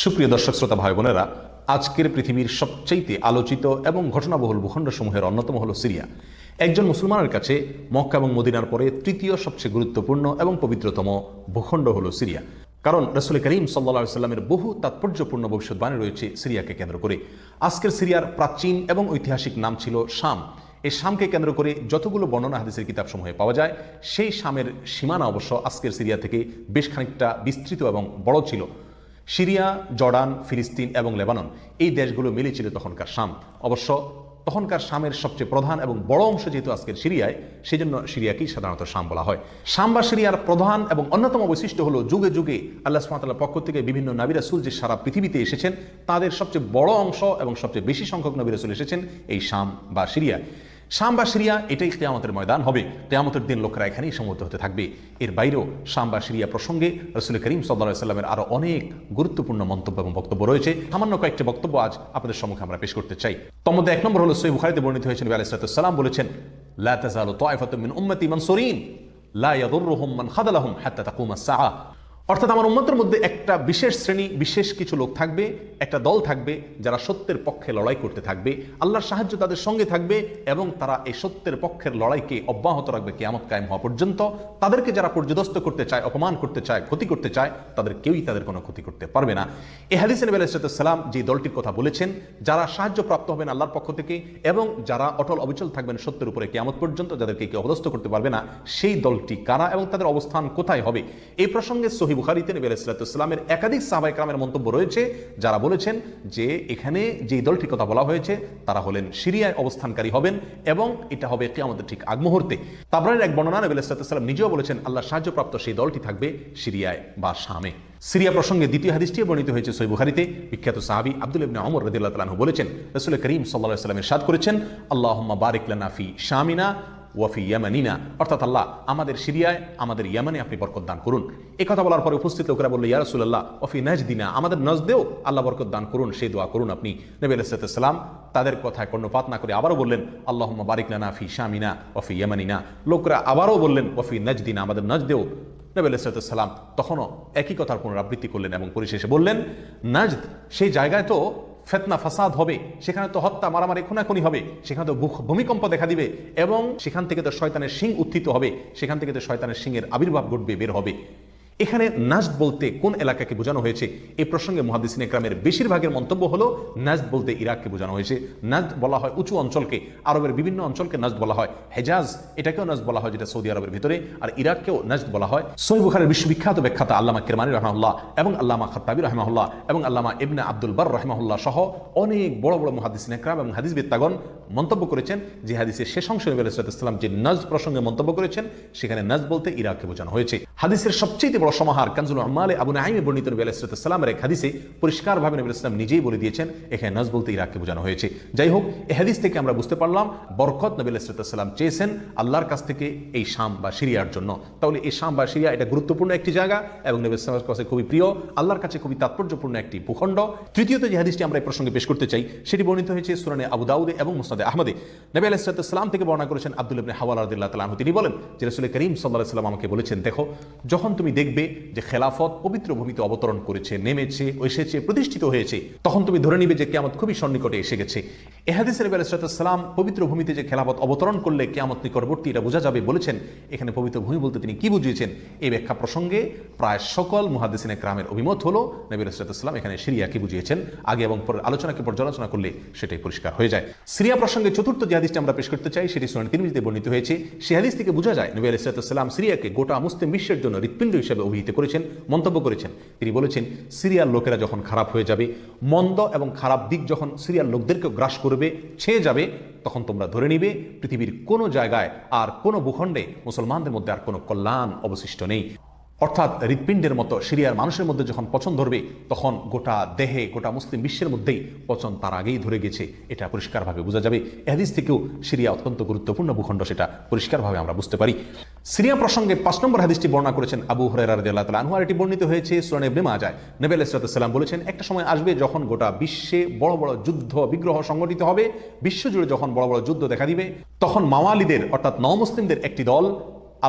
সুপ্রিয় দর্শক শ্রোতা ভাই বোনেরা, আজকের পৃথিবীর সবচাইতে আলোচিত এবং ঘটনাবহুল ভূখণ্ডসমূহের অন্যতম হলো সিরিয়া। একজন মুসলমানের কাছে মক্কা এবং মদিনার পরে তৃতীয় সবচেয়ে গুরুত্বপূর্ণ এবং পবিত্রতম ভূখণ্ড হলো সিরিয়া। কারণ রাসূল করিম সাল্লাল্লাহু আলাইহি সাল্লামের বহু তাৎপর্যপূর্ণ ভবিষ্যৎবাণী রয়েছে সিরিয়াকে কেন্দ্র করে। আজকের সিরিয়ার প্রাচীন এবং ঐতিহাসিক নাম ছিল শাম। এই শামকে কেন্দ্র করে যতগুলো বর্ণনা হাদিসের কিতাবসমূহে পাওয়া যায়, সেই শামের সীমানা অবশ্য আজকের সিরিয়া থেকে বেশ খানিকটা বিস্তৃত এবং বড় ছিল। সিরিয়া, জর্ডান, ফিলিস্তিন এবং লেবানন এই দেশগুলো মিলে ছিল তখনকার শাম। অবশ্য তখনকার শামের সবচেয়ে প্রধান এবং বড় অংশ যেহেতু আজকের সিরিয়ায়, সেই জন্য সিরিয়াকেই সাধারণত শাম বলা হয়। শাম বা সিরিয়ার প্রধান এবং অন্যতম বৈশিষ্ট্য হলো যুগে যুগে আল্লাহ সুবহানাহু ওয়া তাআলার পক্ষ থেকে বিভিন্ন নবী রাসূল যে সারা পৃথিবীতে এসেছেন, তাদের সবচেয়ে বড় অংশ এবং সবচেয়ে বেশি সংখ্যক নবী রাসূল এসেছেন এই শাম বা সিরিয়ায়। শাম বা সিরিয়া এটাই কিয়ামতের ময়দান হবে। কিয়ামতের দিন লোকেরা এখানেই সমবেত হতে থাকবে। এর বাইরেও শাম বা সিরিয়া প্রসঙ্গে রাসূল করিম সাল্লাল্লাহু আলাইহি সাল্লামের আরো অনেক গুরুত্বপূর্ণ মন্তব্য এবং বক্তব্য রয়েছে। সামান্য কয়েকটি বক্তব্য আজ আপনাদের সম্মুখে আমরা পেশ করতে চাই। তার মধ্যে এক নম্বর হলো সহিহ বুখারীতে বর্ণিত হয়েছে, নবী আলাইহিস সালাম বলেছেন, লা তাযালু তায়ফাতুম মিন উম্মতি মানসুরিন লা ইয়াদুররুহুম মান খাযালাহুম হাত্তা তাকুমাস সাআ। অর্থাৎ আমার উম্মতের মধ্যে একটা বিশেষ শ্রেণী, বিশেষ কিছু লোক থাকবে, একটা দল থাকবে যারা সত্যের পক্ষে লড়াই করতে থাকবে, আল্লাহর সাহায্য তাদের সঙ্গে থাকবে এবং তারা এই সত্যের পক্ষের লড়াইকে অব্যাহত রাখবে কিয়ামত কায়েম হওয়া পর্যন্ত। তাদেরকে যারা পর্যদস্ত করতে চায়, অপমান করতে চায়, ক্ষতি করতে চায়, তাদের কেউই তাদের কোনো ক্ষতি করতে পারবে না। এই হাদিসে নবী আলাইহিস সালাম যে দলটির কথা বলেছেন, যারা সাহায্য প্রাপ্ত হবেন আল্লাহর পক্ষ থেকে এবং যারা অটল অবিচল থাকবেন সত্যের উপরে কিয়ামত পর্যন্ত, যাদেরকে কেউ অপদস্থ করতে পারবে না, সেই দলটি কারা এবং তাদের অবস্থান কোথায় হবে, এই প্রসঙ্গে সহিহ বুখারীতে নবী আলাইহিস সালামের একাধিক সাহাবায়ে কেরামের মন্তব্য রয়েছে, যারা বলেছেন যে এখানে যে দলটির কথা বলা হয়েছে তারা হলেন সিরিয়ায় অবস্থানকারী হবেন এবং এটা হবে কিয়ামতের ঠিক আগ মুহূর্তে। তাবরানীর এক বর্ণনা নবী আলাইহিস সালাম নিজেও বলেছেন আল্লাহর সাহায্যপ্রাপ্ত সেই দলটি থাকবে সিরিয়ায় বা শামে। সিরিয়া প্রসঙ্গে দ্বিতীয় হাদিসটি বর্ণিত হয়েছে সহিহ বুখারীতে। বিখ্যাত সাহাবী আব্দুল্লাহ ইবনে ওমর রাদিয়াল্লাহু তাআলা বলেছেন, রাসূল করিম সাল্লাল্লাহু আলাইহি ওয়াসাল্লাম ইরশাদ করেছেন, আল্লাহুম্মা বারিক লানা ফি শামিনা ওয়াফি ইয়ামানিনা, অর্থাৎ আল্লাহ আমাদের সিরিয়ায়, আমাদের ইয়ামানে আপনি বরকত দান করুন। এই কথা বলার পরে উপস্থিত লোকেরা বলল, ইয়া রাসূলুল্লাহ ওয়াফি নাজদিনা, আমাদের নজদেও আল্লাহ বরকত দান করুন, সেই দোয়া করুন আপনি। নবী আলাইহিস সালাম তাদের কথায় কর্ণপাত না করে আবারও বললেন, আল্লাহুম্মা বারিক লানা ফি শামিনা ওয়াফি ইয়ামানিনা। লোকরা আবারও বললেন ওয়াফি নাজদিনা, আমাদের নজদেও। নবী আলাইহিস সালাম তখনও একই কথার পুনরাবৃত্তি করলেন এবং পরিশেষে বললেন, নাজদ সেই জায়গায় তো ফিতনা ফাসাদ হবে, সেখানে তো হত্যা মারামারি খুনাখুনি হবে, সেখানে তো ভূমিকম্প দেখা দিবে এবং সেখান থেকে তো শয়তানের শিং উত্থিত হবে, সেখান থেকে তো শয়তানের শিংয়ের আবির্ভাব ঘটবে, বের হবে। এখানে নাজদ বলতে কোন এলাকাকে বোঝানো হয়েছে, এই প্রসঙ্গে মুহাদ্দিসিনে কেরামের বেশিরভাগের মন্তব্য হলো নাজদ বলতে ইরাককে বোঝানো হয়েছে। নাজদ বলা হয় উঁচু অঞ্চলকে, আরবের বিভিন্ন অঞ্চলকে নাজদ বলা হয়। হেজাজ এটাকেও নাজদ বলা হয়, যেটা সৌদি আরবের ভিতরে, আর ইরাককেও নাজদ বলা হয়। সহিহ বুখারীর বিশ্ববিখ্যাত ব্যাখ্যাতা আল্লামা কিরমানী রাহিমাহুল্লাহ এবং আল্লামা খাত্তাবী রাহিমাহুল্লাহ এবং আল্লামা ইবনে আব্দুল বার রাহিমাহুল্লাহ সহ অনেক বড় বড় মুহাদ্দিসিনে কেরাম এবং হাদিসবিদগণ মন্তব্য করেছেন যে হাদিসের শেষ অংশে নবী আলাইহিস সালাম যে নাজদ প্রসঙ্গে মন্তব্য করেছেন, সেখানে নাজদ বলতে ইরাককে বোঝানো হয়েছে। হাদিসের সবচেয়ে বড় সমাহার কানজুল উম্মালে আবু নাঈমে বর্ণিত নবী আলাইহিস সালামের এক হাদিসে পরিষ্কারভাবে নবী আলাইহিস সালাম নিজেই বলে দিয়েছেন এখানে নাজদ বলতে ইরাককে বোঝানো হয়েছে। যাই হোক, এই হাদিস থেকে আমরা বুঝতে পারলাম বরকত নবী আলাইহিস সালাম চেয়েছেন আল্লাহর কাছ থেকে এই শাম বা সিরিয়ার জন্য। তাহলে এই শাম বা সিরিয়া এটা গুরুত্বপূর্ণ একটি জায়গা এবং নবী আলাইহিস সালামের কাছে খুবই প্রিয়, আল্লাহর কাছে খুবই তাৎপর্যপূর্ণ একটি ভূখণ্ড। তৃতীয়ত যে হাদিসটি আমরা এই প্রসঙ্গে পেশ করতে চাই, সেটি বর্ণিত হয়েছে সুনানে আবু দাউদে এবং মুসনাদে আহমদে। নবী আলাইহিস সালাম থেকে বর্ণনা করেছেন আব্দুল্লাহ ইবনে হাওয়ালা রাদিয়াল্লাহু তাআলা আনহু, তিনি বলেন যে রাসূল করিম সাল্লাল্লাহু আলাইহি ওয়াসাল্লাম আমাকে বলেছেন, দেখো যখন তুমি দেখবে যে খেলাফত পবিত্র ভূমিতে অবতরণ করেছে, নেমেছে, এসেছে, প্রতিষ্ঠিত হয়েছে, তখন তুমি ধরে নিবে যে কিয়ামত খুবই সন্নিকটে এসে গেছে। এই হাদিসে নবী আলাইহিস সালাম পবিত্র ভূমিতে যে খেলাফত অবতরণ করলে কিয়ামত নিকটবর্তী এটা বোঝা যাবে বলেছেন। এখানে পবিত্র ভূমি বলতে তিনি কি বুঝিয়েছেন, এই ব্যাখ্যা প্রসঙ্গে প্রায় সকল মুহাদ্দিসিনে কেরামের অভিমত হলো নবী আলাইহিস সালাম এখানে সিরিয়াকে বুঝিয়েছেন। আগে এবং পরের আলোচনাকে পর্যালোচনা করলে সেটাই পরিষ্কার হয়ে যায়। সিরিয়া প্রসঙ্গে চতুর্থ যে হাদিসটি আমরা পেশ করতে চাই, সেটি সুনান তিরমিজিতে বর্ণিত হয়েছে। সেই হাদিস থেকে বোঝা যায় নবী আলাইহিস সালাম সিরিয়াকে গোটা মুসলিম বিশ্বের জন্য হৃৎপিণ্ড হিসেবে অভিহিত করেছেন, মন্তব্য করেছেন। তিনি বলেছেন, সিরিয়ার লোকেরা যখন খারাপ হয়ে যাবে, মন্দ এবং খারাপ দিক যখন সিরিয়ার লোকদেরকে গ্রাস করবে, ছেয়ে যাবে, তখন তোমরা ধরে নিবে পৃথিবীর কোনো জায়গায় আর কোনো ভূখণ্ডে মুসলমানদের মধ্যে আর কোনো কল্যাণ অবশিষ্ট নেই। অর্থাৎ হৃৎপিণ্ডের মতো সিরিয়ার মানুষের মধ্যে যখন পচন ধরবে, তখন গোটা দেহে, গোটা মুসলিম বিশ্বের মধ্যেই পচন তার আগেই ধরে গেছে, এটা পরিষ্কারভাবে বোঝা যাবে। এই হাদিস থেকেও সিরিয়া অত্যন্ত গুরুত্বপূর্ণ ভূখণ্ড, সেটা পরিষ্কারভাবে আমরা বুঝতে পারি। সিরিয়া প্রসঙ্গে 5 নম্বর হাদিসটি বর্ণনা করেছেন আবু হুরায়রা রাদিয়াল্লাহু তাআলা আনহু, আর এটি বর্ণিত হয়েছে সুনান ইবনে মাজাহ। নবী আলাইহিস সালাম বলেছেন, একটা সময় আসবে যখন গোটা বিশ্বে বড় বড় যুদ্ধ বিগ্রহ সংগঠিত হবে, বিশ্বজুড়ে যখন বড় বড় যুদ্ধ দেখা দিবে, তখন মাওয়ালিদের অর্থাৎ নও মুসলিমদের একটি দল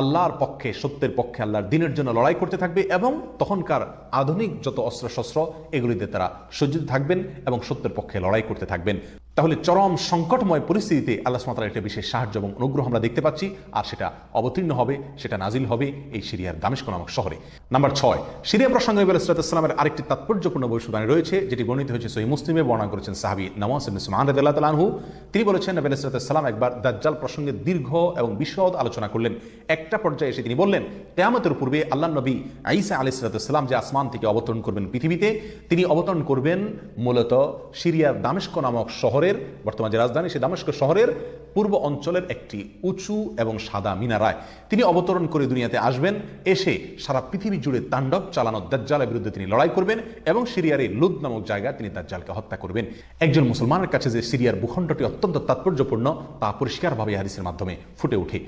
আল্লাহর পক্ষে, সত্যের পক্ষে, আল্লাহর দিনের জন্য লড়াই করতে থাকবে এবং তখনকার আধুনিক যত অস্ত্রশস্ত্র এগুলিতে তারা সজ্জিত থাকবেন এবং সত্যের পক্ষে লড়াই করতে থাকবেন। তাহলে চরম সংকটময় পরিস্থিতিতে আল্লাহ সুবহানাহু ওয়া তাআলার একটা বিশেষ সাহায্য এবং অনুগ্রহ আমরা দেখতে পাচ্ছি, আর সেটা অবতীর্ণ হবে, সেটা নাজিল হবে এই সিরিয়ার দামেস্ক নামক শহরে। নাম্বার 6, সিরিয়া প্রসঙ্গে নবী আলাইহিস সালামের আরেকটি তাৎপর্যপূর্ণ ভবিষ্যদ্বাণী রয়েছে, যেটি বর্ণিত হয়েছে সহিহ মুসলিমে। বর্ণনা করেছেন সাহাবী নওয়াস ইবনে সুবহান রাদিয়াল্লাহু তাআলা আনহু। তিনি বলেছেন, নবী আলাইহিস সালাম একবার দাজ্জাল প্রসঙ্গে দীর্ঘ এবং বিশদ আলোচনা করলেন। একটা পর্যায়ে এসে তিনি বললেন, কিয়ামতের পূর্বে আল্লাহর নবী ঈসা আলাইহিস সালাম যে আসমান থেকে অবতরণ করবেন পৃথিবীতে, তিনি অবতরণ করবেন মূলত সিরিয়ার দামেস্ক নামক শহরের, বর্তমান যে রাজধানী সেই দামেস্ক শহরের পূর্ব অঞ্চলের একটি উঁচু এবং সাদা মিনারায় তিনি অবতরণ করে দুনিয়াতে আসবেন। এসে সারা পৃথিবী জুড়ে তাণ্ডব চালানো দাজ্জালের বিরুদ্ধে তিনি লড়াই করবেন এবং সিরিয়ার এই লুদ নামক জায়গায় তিনি দাজ্জালকে হত্যা করবেন। একজন মুসলমানের কাছে যে সিরিয়ার ভূখণ্ডটি অত্যন্ত তাৎপর্যপূর্ণ তা পরিষ্কারভাবে হাদিসের মাধ্যমে ফুটে ওঠে।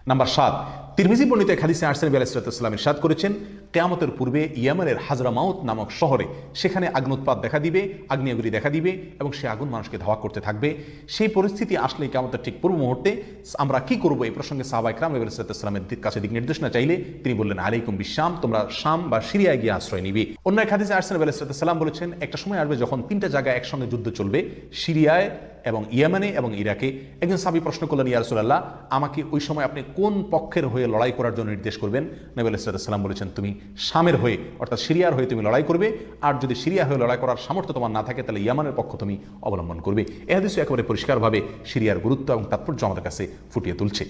নাম্বার 7, তিরমিজি বর্ণিত এক হাদিসে আরসেল নবী আলাইহিস সালাম ইরশাদ করেছেন, কিয়ামতের পূর্বে ইয়েমেনের হাজরামাউত নামক শহরে সেখানে আগ্নোৎপাত দেখা দিবে, আগ্নেয়গিরি দেখা দিবে এবং সেই আগুন মানুষকে ধাওয়া করতে থাকবে। সেই পরিস্থিতি আসলে কিয়ামতের ঠিক পূর্ব মুহূর্তে আমরা কি করব, এই প্রসঙ্গে সাহাবায়ে কেরাম নবী আলাইহিস সালামের কাছে দিক নির্দেশনা চাইলে তিনি বললেন, আলাইকুম বিশাম, তোমরা শাম বা সিরিয়ায় গিয়ে আশ্রয় নিবে। অন্য এক হাদিসে আরসেল নবী আলাইহিস সালাম বলেছেন, একটা সময় আসবে যখন 3টা জায়গায় একসঙ্গে যুদ্ধ চলবে, সিরিয়ায় এবং ইয়েমেনে এবং ইরাকে। একজন সাহাবী প্রশ্ন করলেন, ইয়া রাসূলুল্লাহ, আমাকে ওই সময় আপনি কোন পক্ষের হয়ে লড়াই করার জন্য নির্দেশ করবেন? নবী আলাইহিস সালাম বলেছেন, তুমি শামের হয়ে অর্থাৎ সিরিয়ার হয়ে তুমি লড়াই করবে, আর যদি সিরিয়া হয়ে লড়াই করার সামর্থ্য তোমার না থাকে তাহলে ইয়ামানের পক্ষ তুমি অবলম্বন করবে। এই হাদিস একেবারে পরিষ্কারভাবে সিরিয়ার গুরুত্ব এবং তাৎপর্য আমাদের কাছে ফুটিয়ে তুলছে।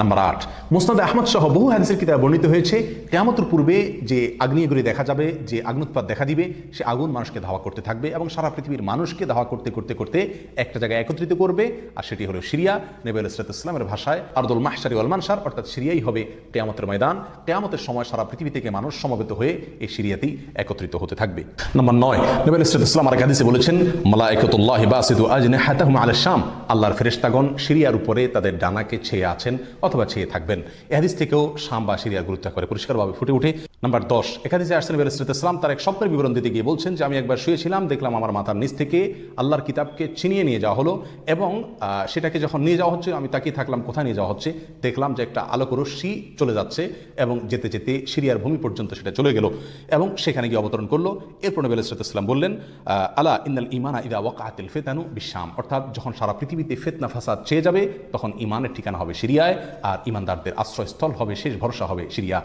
নাম্বার 8, মুসনাদ আহমদ সহ বহু হাদিসের কিতাবে বর্ণিত হয়েছে, কিয়ামতের পূর্বে যে আগ্নেয়গিরি দেখা যাবে, যে আগ্নোৎপাত দেখা দিবে, সে আগুন মানুষকে ধাওয়া করতে থাকবে এবং সারা পৃথিবীর মানুষকে ধাওয়া করতে করতে করতে একটা জায়গায় একত্রিত করবে, আর সেটি হলো সিরিয়া। নবী আলাইহিস সালামের ভাষায় আরদুল মাহশারি ওয়াল মানশার, অর্থাৎ সিরিয়াই হবে কিয়ামতের ময়দান। কিয়ামতের সময় সারা পৃথিবী থেকে মানুষ সমবেত হয়ে এই সিরিয়াতেই একত্রিত হতে থাকবে। নাম্বার 9, নবী আলাইহিস সালাম আরেক হাদিসে বলেছেন, মালায়েকাতুল্লাহি বাসিতু আজনিহাতাহুম আলা শাম, আল্লাহর ফেরেশতাগণ সিরিয়ার উপরে তাদের ডানাকে ছেয়ে আছেন অথবা ছেয়ে থাকবেন। এই হাদিস থেকেও শাম বা সিরিয়ার গুরুত্ব করে পরিষ্কারভাবে ফুটে ওঠে। নাম্বার 10, এক হাদিসে আরসেল নবী আলাইহিস সালাম তার এক স্বপ্নের বিবরণ দিতে গিয়ে বলছেন যে, আমি একবার শুয়েছিলাম, দেখলাম আমার মাথার নিচ থেকে আল্লাহর কিতাবকে ছিনিয়ে নিয়ে যাওয়া হলো এবং সেটাকে যখন নিয়ে যাওয়া হচ্ছে আমি তাকিয়ে থাকলাম কোথায় নিয়ে যাওয়া হচ্ছে। দেখলাম যে একটা আলোক রশ্মি চলে যাচ্ছে এবং যেতে যেতে সিরিয়ার ভূমি পর্যন্ত সেটা চলে গেল এবং সেখানে গিয়ে অবতরণ করলো। এরপর নবী আলাইহিস সালাম বললেন, আলা ইন্নাল ঈমানা ইযা ওয়াকাআতিল ফিতানু বিশাম, অর্থাৎ যখন সারা পৃথিবীতে ফিতনা ফাসাদ ছেয়ে যাবে তখন ঈমানের ঠিকানা হবে সিরিয়ায়, আর ঈমানদারদের আশ্রয়স্থল হবে, শেষ ভরসা হবে সিরিয়া।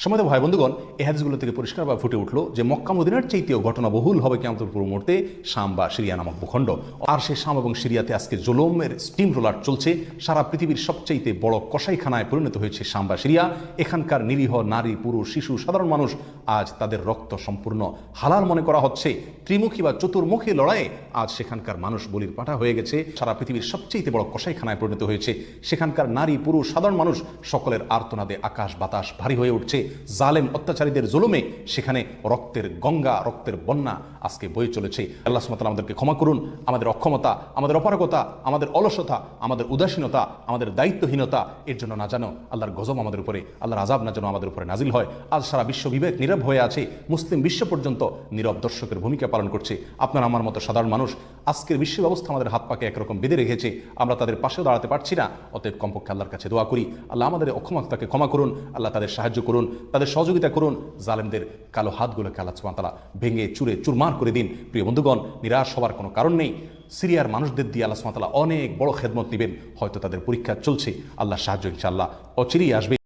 সম্মানিত ভাই বন্ধুগণ, এই হাদিসগুলো থেকে পরিষ্কারভাবে ফুটে উঠলো যে মক্কা মদিনার চাইতেও ঘটনাবহুল হবে কিয়ামতের পূর্ব মুহূর্তে শাম বা সিরিয়া নামক ভূখণ্ড। আর সেই শাম এবং সিরিয়াতে আজকে জুলুমের স্টিম রোলার চলছে। সারা পৃথিবীর সবচাইতে বড় কসাইখানায় পরিণত হয়েছে শাম বা সিরিয়া। এখানকার নিরীহ নারী, পুরুষ, শিশু, সাধারণ মানুষ আজ তাদের রক্ত সম্পূর্ণ হালাল মনে করা হচ্ছে। ত্রিমুখী বা চতুর্মুখী লড়াইয়ে আজ সেখানকার মানুষ বলির পাঠা হয়ে গেছে। সারা পৃথিবীর সবচাইতে বড় কসাইখানায় পরিণত হয়েছে। সেখানকার নারী, পুরুষ, সাধারণ মানুষ সকলের আর্তনাদে আকাশ বাতাস ভারী হয়ে উঠছে। জালেম অত্যাচারীদের জুলুমে সেখানে রক্তের গঙ্গা, রক্তের বন্যা আজকে বয়ে চলেছে। আল্লাহ সুবহানাহু ওয়া তাআলা আমাদেরকে ক্ষমা করুন। আমাদের অক্ষমতা, আমাদের অপারগতা, আমাদের অলসতা, আমাদের উদাসীনতা, আমাদের দায়িত্বহীনতা এর জন্য না জানো আল্লাহর গজব আমাদের উপরে, আল্লাহর আযাব না যেন আমাদের উপরে নাজিল হয়। আজ সারা বিশ্ব বিবেক নীরব হয়ে আছে, মুসলিম বিশ্ব পর্যন্ত নীরব দর্শকের ভূমিকা পালন করছে। আপনার আমার মতো সাধারণ মানুষ আজকের বিশ্ব ব্যবস্থা আমাদের হাত পাকে একরকম বেঁধে রেখেছে, আমরা তাদের পাশেও দাঁড়াতে পারছি না। অতএব কমপক্ষে আল্লাহর কাছে দোয়া করি, আল্লাহ আমাদের অক্ষমতাকে ক্ষমা করুন, আল্লাহ তাদের সাহায্য করুন, তাদের সহযোগিতা করুন। জালেমদের কালো হাতগুলোকে আল্লাহ সুবহানাহু ওয়া তাআলা ভেঙে চুরে চুরমার করে দিন। প্রিয় বন্ধুগণ, নিরাশ হওয়ার কোনো কারণ নেই। সিরিয়ার মানুষদের দিয়ে আল্লাহ সুবহানাহু ওয়া তাআলা অনেক বড় খেদমত নেবেন। হয়তো তাদের পরীক্ষা চলছে, আল্লাহ সাহায্য ইনশাআল্লাহ অচিরেই আসবে।